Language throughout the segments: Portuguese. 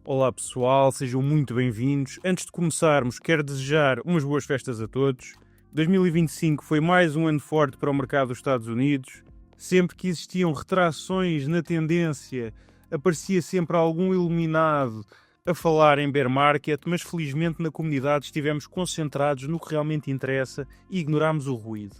Olá pessoal, sejam muito bem-vindos. Antes de começarmos, quero desejar umas boas festas a todos. 2025 foi mais um ano forte para o mercado dos Estados Unidos. Sempre que existiam retrações na tendência, aparecia sempre algum iluminado a falar em bear market, mas felizmente na comunidade estivemos concentrados no que realmente interessa e ignorámos o ruído.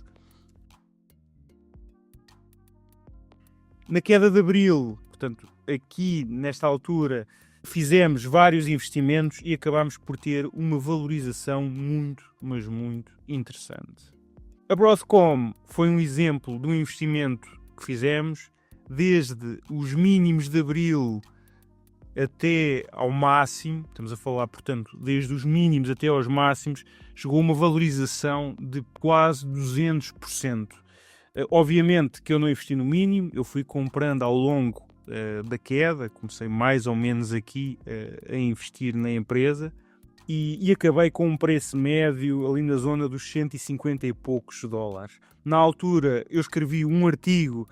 Na queda de abril, portanto, aqui nesta altura, fizemos vários investimentos e acabámos por ter uma valorização muito, mas muito interessante. A Broadcom foi um exemplo de um investimento que fizemos desde os mínimos de abril até ao máximo, estamos a falar, portanto, desde os mínimos até aos máximos, chegou a uma valorização de quase 200%. Obviamente que eu não investi no mínimo, eu fui comprando ao longo da queda, comecei mais ou menos aqui a investir na empresa e acabei com um preço médio ali na zona dos 150 e poucos dólares. Na altura eu escrevi um artigo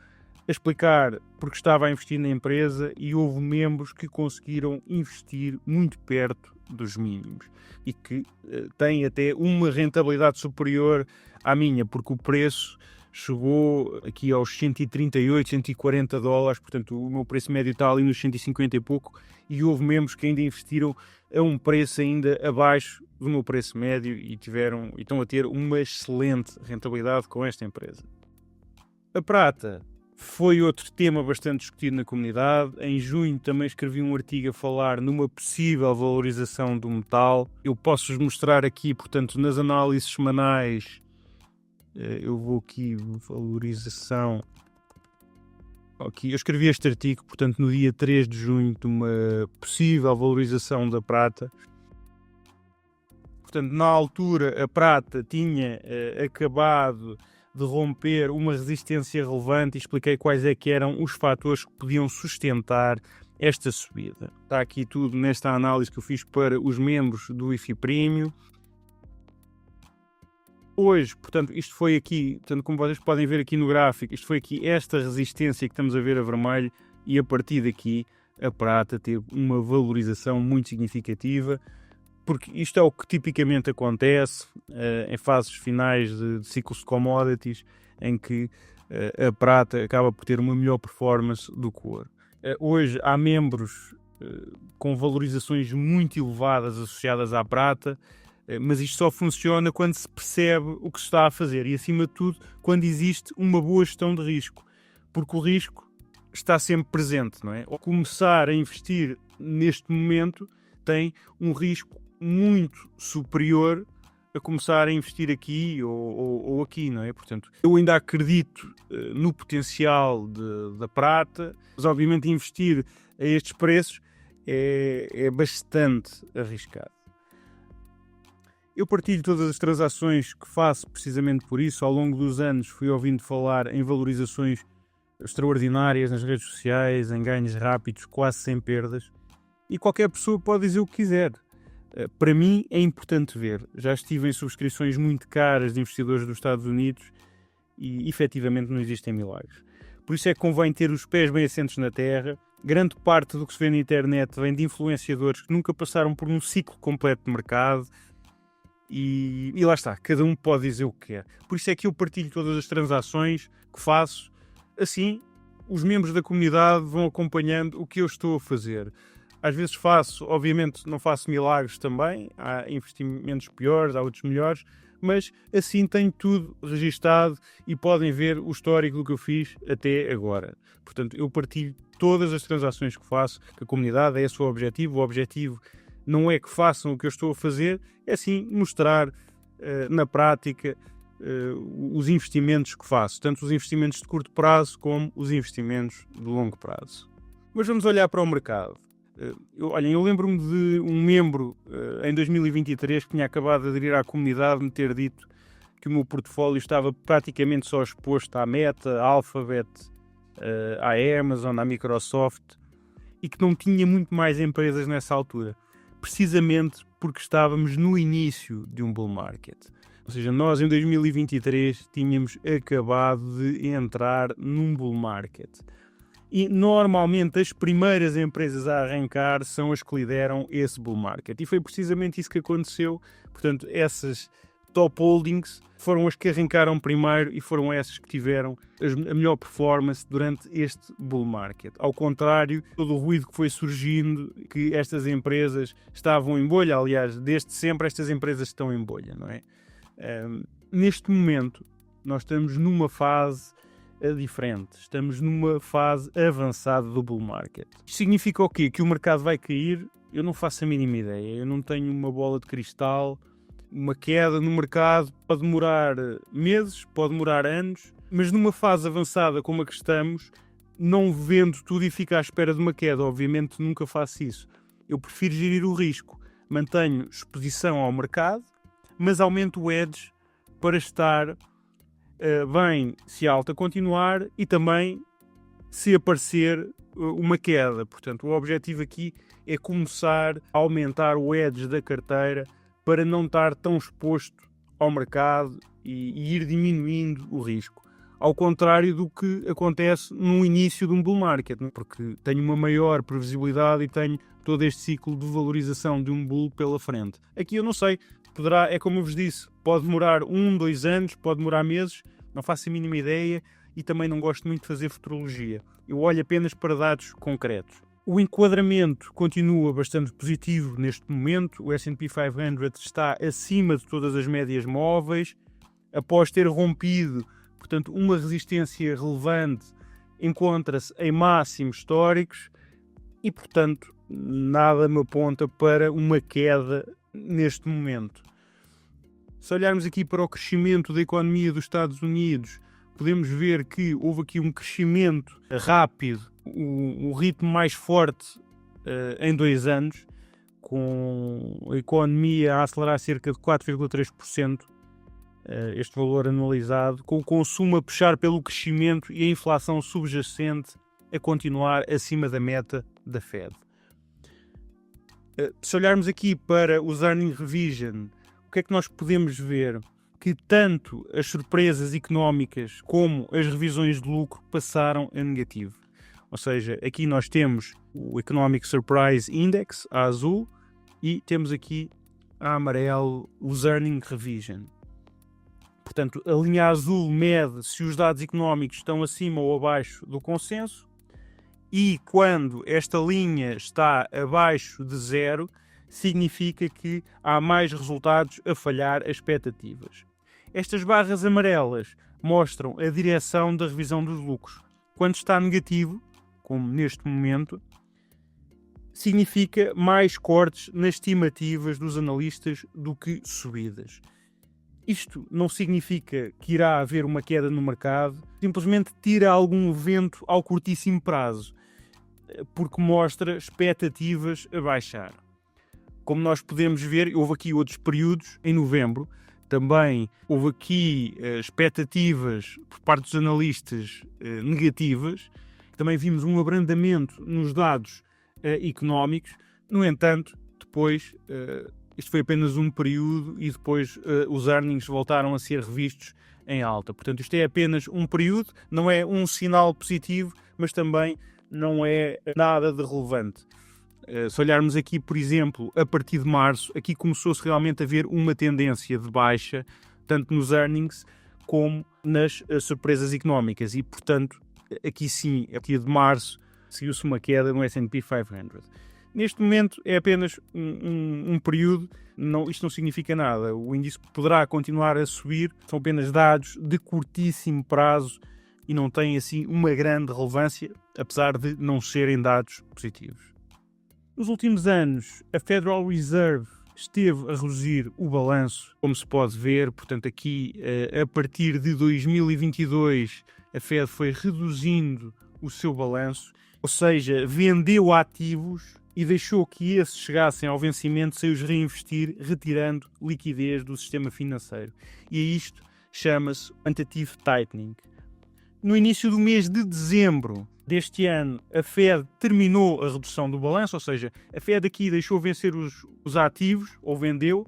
a explicar porque estava a investir na empresa e houve membros que conseguiram investir muito perto dos mínimos e que têm até uma rentabilidade superior à minha, porque o preço chegou aqui aos 138, 140 dólares, portanto o meu preço médio está ali nos 150 e pouco, e houve membros que ainda investiram a um preço ainda abaixo do meu preço médio e estão a ter uma excelente rentabilidade com esta empresa. A prata foi outro tema bastante discutido na comunidade. Em junho também escrevi um artigo a falar numa possível valorização do metal. Eu posso-vos mostrar aqui, portanto, nas análises semanais. Eu vou aqui, valorização. Aqui, eu escrevi este artigo, portanto, no dia 3 de junho, de uma possível valorização da prata. Portanto, na altura, a prata tinha acabado de romper uma resistência relevante e expliquei quais é que eram os fatores que podiam sustentar esta subida. Está aqui tudo nesta análise que eu fiz para os membros do IFI Premium. Hoje, portanto, isto foi aqui, portanto, como vocês podem ver aqui no gráfico, isto foi aqui esta resistência que estamos a ver a vermelho e a partir daqui a prata teve uma valorização muito significativa, porque isto é o que tipicamente acontece em fases finais de ciclos de commodities, em que a prata acaba por ter uma melhor performance do que o ouro. Hoje há membros com valorizações muito elevadas associadas à prata, mas isto só funciona quando se percebe o que se está a fazer e, acima de tudo, quando existe uma boa gestão de risco, porque o risco está sempre presente, não é? Ao começar a investir neste momento tem um risco muito superior a começar a investir aqui ou aqui, não é? Portanto, eu ainda acredito no potencial da prata, mas obviamente investir a estes preços é bastante arriscado. Eu partilho todas as transações que faço precisamente por isso. Ao longo dos anos fui ouvindo falar em valorizações extraordinárias nas redes sociais, em ganhos rápidos, quase sem perdas. E qualquer pessoa pode dizer o que quiser. Para mim é importante ver. Já estive em subscrições muito caras de investidores dos Estados Unidos e efetivamente não existem milagres. Por isso é que convém ter os pés bem assentos na terra. Grande parte do que se vê na internet vem de influenciadores que nunca passaram por um ciclo completo de mercado. E lá está, cada um pode dizer o que quer. Por isso é que eu partilho todas as transações que faço. Assim, os membros da comunidade vão acompanhando o que eu estou a fazer. Às vezes obviamente não faço milagres também, há investimentos piores, há outros melhores, mas assim tenho tudo registado e podem ver o histórico do que eu fiz até agora. Portanto, eu partilho todas as transações que faço, que a comunidade é esse o objetivo. O objetivo não é que façam o que eu estou a fazer, é sim mostrar na prática os investimentos que faço, tanto os investimentos de curto prazo como os investimentos de longo prazo. Mas vamos olhar para o mercado. Eu lembro-me de um membro em 2023 que tinha acabado de aderir à comunidade me ter dito que o meu portfólio estava praticamente só exposto à Meta, à Alphabet, à Amazon, à Microsoft e que não tinha muito mais empresas nessa altura. Precisamente porque estávamos no início de um bull market. Ou seja, nós em 2023 tínhamos acabado de entrar num bull market. E normalmente as primeiras empresas a arrancar são as que lideram esse bull market. E foi precisamente isso que aconteceu. Portanto, essas top holdings foram as que arrancaram primeiro e foram essas que tiveram a melhor performance durante este bull market. Ao contrário, todo o ruído que foi surgindo, que estas empresas estavam em bolha, aliás, desde sempre estas empresas estão em bolha, não é? Neste momento, nós estamos numa fase diferente, estamos numa fase avançada do bull market. Isto significa o quê? Que o mercado vai cair? Eu não faço a mínima ideia, eu não tenho uma bola de cristal. Uma queda no mercado pode demorar meses, pode demorar anos, mas numa fase avançada como a que estamos, não vendo tudo e fico à espera de uma queda, obviamente nunca faço isso. Eu prefiro gerir o risco, mantenho exposição ao mercado, mas aumento o edge para estar bem se a alta continuar e também se aparecer uma queda. Portanto, o objetivo aqui é começar a aumentar o edge da carteira para não estar tão exposto ao mercado e ir diminuindo o risco. Ao contrário do que acontece no início de um bull market, porque tenho uma maior previsibilidade e tenho todo este ciclo de valorização de um bull pela frente. Aqui eu não sei, é como eu vos disse, pode demorar 1, 2 anos, pode demorar meses, não faço a mínima ideia e também não gosto muito de fazer futurologia. Eu olho apenas para dados concretos. O enquadramento continua bastante positivo neste momento. O S&P 500 está acima de todas as médias móveis. Após ter rompido, portanto, uma resistência relevante, encontra-se em máximos históricos e, portanto, nada me aponta para uma queda neste momento. Se olharmos aqui para o crescimento da economia dos Estados Unidos, podemos ver que houve aqui um crescimento rápido, o ritmo mais forte em 2 anos, com a economia a acelerar cerca de 4,3%, este valor anualizado, com o consumo a puxar pelo crescimento e a inflação subjacente a continuar acima da meta da Fed. Se olharmos aqui para os Earnings Revision, o que é que nós podemos ver? Que tanto as surpresas económicas como as revisões de lucro passaram a negativo. Ou seja, aqui nós temos o Economic Surprise Index, a azul, e temos aqui a amarelo os Earnings Revision. Portanto, a linha azul mede se os dados económicos estão acima ou abaixo do consenso, e quando esta linha está abaixo de 0, significa que há mais resultados a falhar as expectativas. Estas barras amarelas mostram a direção da revisão dos lucros. Quando está negativo, como neste momento, significa mais cortes nas estimativas dos analistas do que subidas. Isto não significa que irá haver uma queda no mercado, simplesmente tira algum vento ao curtíssimo prazo, porque mostra expectativas a baixar. Como nós podemos ver, houve aqui outros períodos, em novembro, também houve aqui expectativas por parte dos analistas negativas. Também vimos um abrandamento nos dados económicos. No entanto, depois, isto foi apenas um período e depois os earnings voltaram a ser revistos em alta. Portanto, isto é apenas um período, não é um sinal positivo, mas também não é nada de relevante. Se olharmos aqui, por exemplo, a partir de março, aqui começou-se realmente a ver uma tendência de baixa, tanto nos earnings como nas surpresas económicas. E, portanto, aqui sim, a partir de março, seguiu-se uma queda no S&P 500. Neste momento é apenas um período, isto não significa nada. O índice poderá continuar a subir, são apenas dados de curtíssimo prazo e não têm assim uma grande relevância, apesar de não serem dados positivos. Nos últimos anos, a Federal Reserve esteve a reduzir o balanço, como se pode ver. Portanto, aqui, a partir de 2022, a Fed foi reduzindo o seu balanço, ou seja, vendeu ativos e deixou que esses chegassem ao vencimento sem os reinvestir, retirando liquidez do sistema financeiro. E isto chama-se quantitative tightening. No início do mês de dezembro deste ano, a Fed terminou a redução do balanço, ou seja, a Fed aqui deixou vencer os ativos, ou vendeu,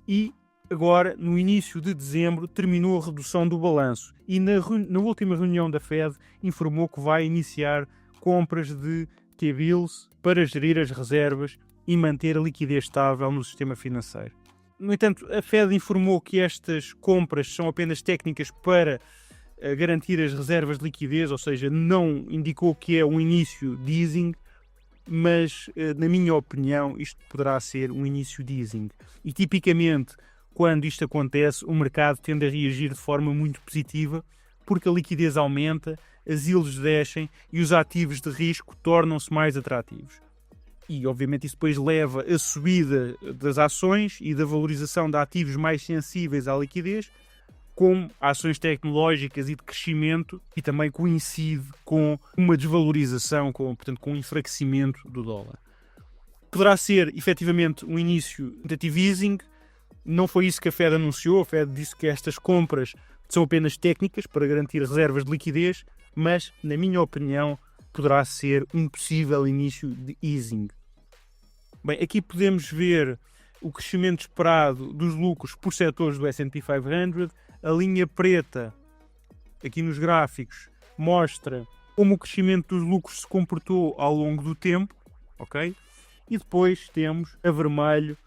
e agora, no início de dezembro, terminou a redução do balanço. E na última reunião da Fed, informou que vai iniciar compras de T-bills para gerir as reservas e manter a liquidez estável no sistema financeiro. No entanto, a Fed informou que estas compras são apenas técnicas para garantir as reservas de liquidez, ou seja, não indicou que é um início de easing, mas, na minha opinião, isto poderá ser um início de easing. E, tipicamente, quando isto acontece, o mercado tende a reagir de forma muito positiva, porque a liquidez aumenta, as yields descem e os ativos de risco tornam-se mais atrativos. E, obviamente, isso depois leva à subida das ações e da valorização de ativos mais sensíveis à liquidez, como ações tecnológicas e de crescimento, e também coincide com uma desvalorização, portanto, com um enfraquecimento do dólar. Poderá ser, efetivamente, um início de quantitative easing. Não foi isso que a Fed anunciou. A Fed disse que estas compras são apenas técnicas para garantir reservas de liquidez, mas, na minha opinião, poderá ser um possível início de easing. Bem, aqui podemos ver o crescimento esperado dos lucros por setores do S&P 500. A linha preta, aqui nos gráficos, mostra como o crescimento dos lucros se comportou ao longo do tempo, ok? E depois temos a vermelho,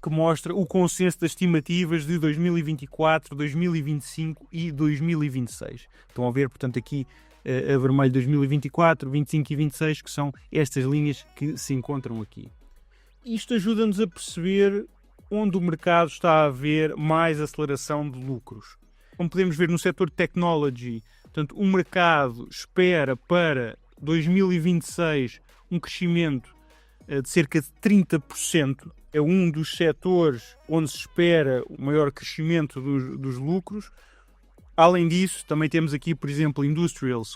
que mostra o consenso das estimativas de 2024, 2025 e 2026. Estão a ver, portanto, aqui a vermelho 2024, 25 e 26, que são estas linhas que se encontram aqui. Isto ajuda-nos a perceber onde o mercado está a ver mais aceleração de lucros. Como podemos ver no setor technology, portanto, o mercado espera para 2026 um crescimento de cerca de 30%. É um dos setores onde se espera o maior crescimento dos lucros. Além disso, também temos aqui, por exemplo, Industrials,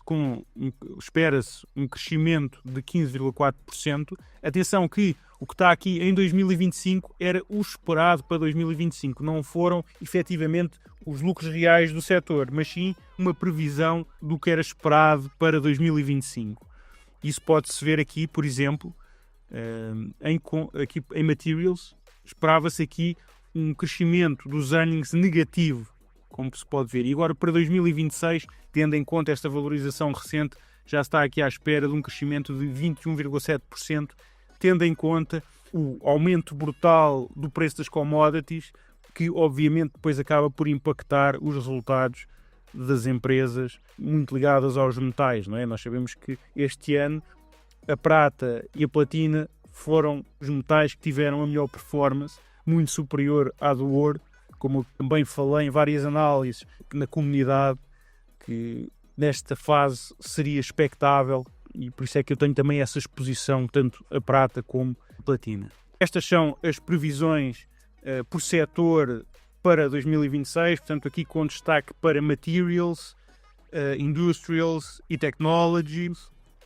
espera-se um crescimento de 15,4%. Atenção que o que está aqui em 2025 era o esperado para 2025. Não foram, efetivamente, os lucros reais do setor, mas sim uma previsão do que era esperado para 2025. Isso pode-se ver aqui, por exemplo, em Materials. Esperava-se aqui um crescimento dos earnings negativo, como se pode ver. E agora, para 2026, tendo em conta esta valorização recente, já está aqui à espera de um crescimento de 21,7%, tendo em conta o aumento brutal do preço das commodities, que obviamente depois acaba por impactar os resultados das empresas muito ligadas aos metais, não é? Nós sabemos que este ano a prata e a platina foram os metais que tiveram a melhor performance, muito superior à do ouro, como eu também falei em várias análises na comunidade, que nesta fase seria expectável, e por isso é que eu tenho também essa exposição, tanto a prata como a platina. Estas são as previsões por setor para 2026, portanto aqui com destaque para Materials, Industrials e Technology,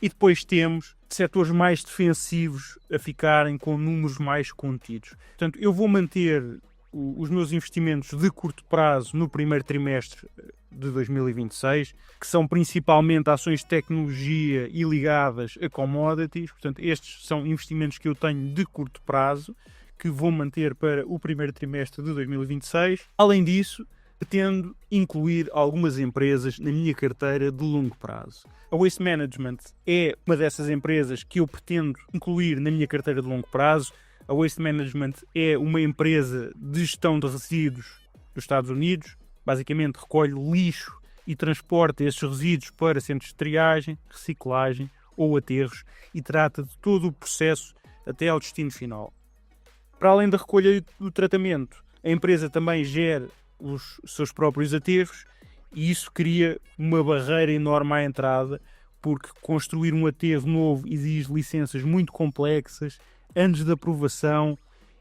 e depois temos setores mais defensivos a ficarem com números mais contidos. Portanto, eu vou manter os meus investimentos de curto prazo no primeiro trimestre de 2026, que são principalmente ações de tecnologia e ligadas a commodities. Portanto, estes são investimentos que eu tenho de curto prazo, que vou manter para o primeiro trimestre de 2026. Além disso, pretendo incluir algumas empresas na minha carteira de longo prazo. A Waste Management é uma dessas empresas que eu pretendo incluir na minha carteira de longo prazo. A Waste Management é uma empresa de gestão de resíduos dos Estados Unidos. Basicamente recolhe lixo e transporta esses resíduos para centros de triagem, reciclagem ou aterros e trata de todo o processo até ao destino final. Para além da recolha e do tratamento, a empresa também gera os seus próprios aterros e isso cria uma barreira enorme à entrada, porque construir um aterro novo exige licenças muito complexas, anos de aprovação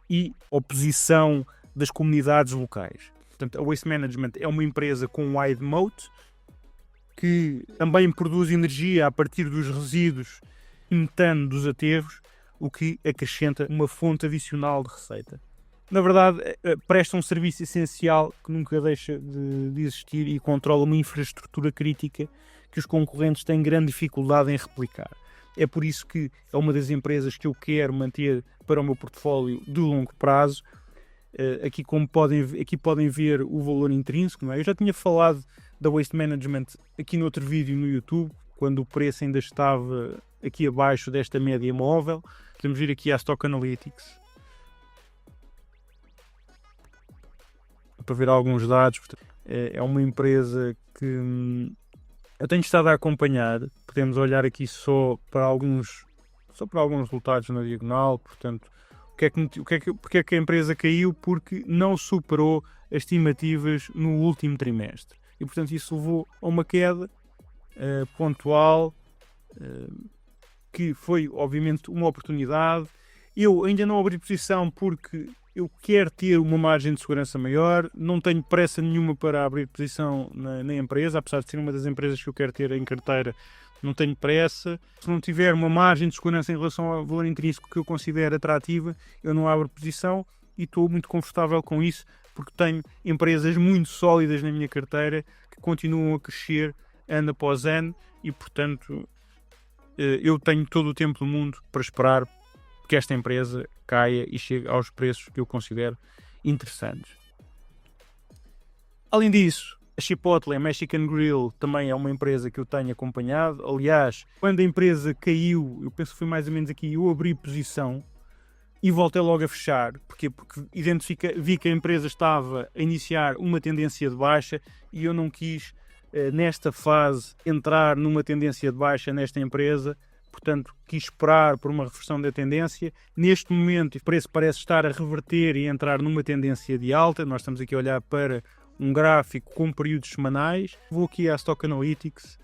e oposição das comunidades locais. Portanto, a Waste Management é uma empresa com wide moat, que também produz energia a partir dos resíduos e metano dos aterros, o que acrescenta uma fonte adicional de receita. Na verdade, presta um serviço essencial que nunca deixa de existir e controla uma infraestrutura crítica que os concorrentes têm grande dificuldade em replicar. É por isso que é uma das empresas que eu quero manter para o meu portfólio de longo prazo. Aqui podem ver o valor intrínseco, não é? Eu já tinha falado da Waste Management aqui no outro vídeo no YouTube, quando o preço ainda estava aqui abaixo desta média móvel. Podemos vir aqui à Stock Analytics para ver alguns dados. É uma empresa que eu tenho estado a acompanhar. Podemos olhar aqui só para alguns resultados na diagonal. Portanto, porque é que a empresa caiu? Porque não superou as estimativas no último trimestre. E, portanto, isso levou a uma queda pontual, que foi, obviamente, uma oportunidade. Eu ainda não abri posição porque eu quero ter uma margem de segurança maior, não tenho pressa nenhuma para abrir posição na empresa, apesar de ser uma das empresas que eu quero ter em carteira, não tenho pressa. Se não tiver uma margem de segurança em relação ao valor intrínseco que eu considero atrativa, eu não abro posição e estou muito confortável com isso, porque tenho empresas muito sólidas na minha carteira que continuam a crescer ano após ano e, portanto, eu tenho todo o tempo do mundo para esperar que esta empresa caia e chegue aos preços que eu considero interessantes. Além disso, a Chipotle, a Mexican Grill, também é uma empresa que eu tenho acompanhado. Aliás, quando a empresa caiu, eu penso que foi mais ou menos aqui, eu abri posição e voltei logo a fechar. Porquê? Porque vi que a empresa estava a iniciar uma tendência de baixa e eu não quis, nesta fase, entrar numa tendência de baixa nesta empresa. Portanto, quis esperar por uma reversão da tendência. Neste momento, o preço parece estar a reverter e entrar numa tendência de alta. Nós estamos aqui a olhar para um gráfico com períodos semanais. Vou aqui à Stock Analytics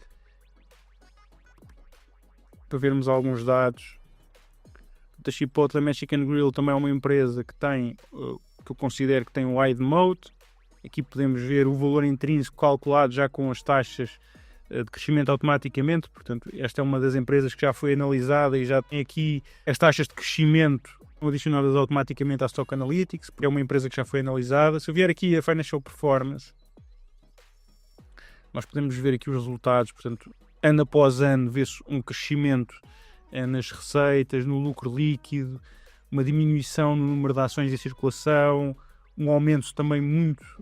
para vermos alguns dados. A Chipotle Mexican Grill também é uma empresa que tem, que eu considero que tem um wide moat. Aqui podemos ver o valor intrínseco calculado já com as taxas de crescimento automaticamente. Portanto, esta é uma das empresas que já foi analisada e já tem aqui as taxas de crescimento adicionadas automaticamente à Stock Analytics, porque é uma empresa que já foi analisada. Se eu vier aqui a Financial Performance, nós podemos ver aqui os resultados. Portanto, ano após ano vê-se um crescimento nas receitas, no lucro líquido, uma diminuição no número de ações em circulação, um aumento também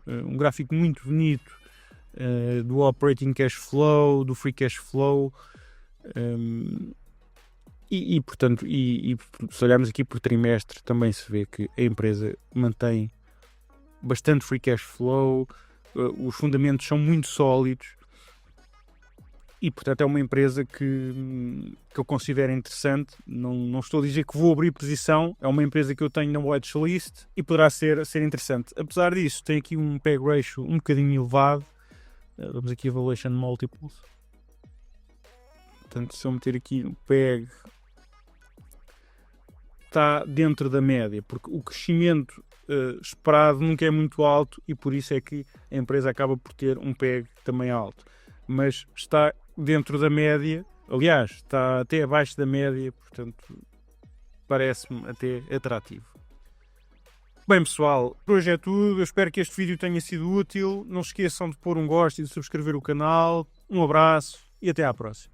um gráfico muito bonito do operating cash flow, do free cash flow, portanto, se olharmos aqui por trimestre, também se vê que a empresa mantém bastante free cash flow, os fundamentos são muito sólidos e, portanto, é uma empresa que eu considero interessante. Não estou a dizer que vou abrir posição, é uma empresa que eu tenho na watchlist e poderá ser interessante. Apesar disso, tem aqui um PEG ratio um bocadinho elevado. Vamos aqui a Valuation Multiples. Portanto, se eu meter aqui o PEG, está dentro da média, porque o crescimento esperado nunca é muito alto e por isso é que a empresa acaba por ter um PEG também alto. Mas está dentro da média, aliás, está até abaixo da média, portanto, parece-me até atrativo. Bem, pessoal, por hoje é tudo. Eu espero que este vídeo tenha sido útil. Não se esqueçam de pôr um gosto e de subscrever o canal. Um abraço e até à próxima.